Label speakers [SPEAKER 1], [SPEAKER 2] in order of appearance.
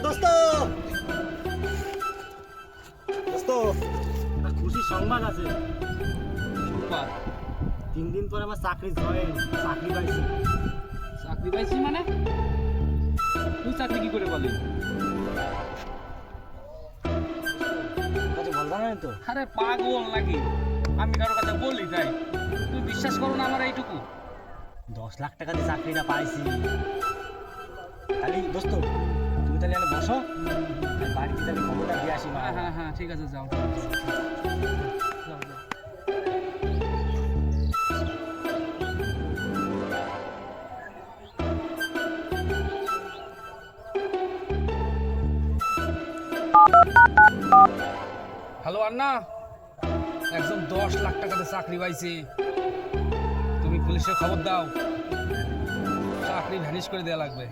[SPEAKER 1] দোস্ত দোস্ত একটা খুশির সংবাদ আছে।
[SPEAKER 2] সুপার।
[SPEAKER 1] 3 দিন পরে আমার চাকরি জয়েন, চাকরি পাইছি।
[SPEAKER 2] চাকরি পাইছি মানে? তুই চাকরি কি করে পালি?
[SPEAKER 1] কাছে বলবা না তো?
[SPEAKER 2] আরে পাগল নাকি? আমি কারো কাছে বলি তাই? তুই বিশ্বাস করো না আমার এইটুকু?
[SPEAKER 1] 10 লাখ টাকা দিয়ে চাকরিটা পাইছি। তাহলে দোস্ত তুমি তাহলে এখানে বসো, আমি বাড়িতে তাহলে খবরটা দিয়ে আসি।
[SPEAKER 2] হ্যাঁ হ্যাঁ হ্যাঁ, ঠিক আছে, যাও যাও যাও। হ্যালো আন্না, একজন 10 লাখ টাকাতে চাকরি পাইছে। তুমি পুলিশে খবর দাও, চাকরি ভ্যানিশ করে দেওয়া লাগবে।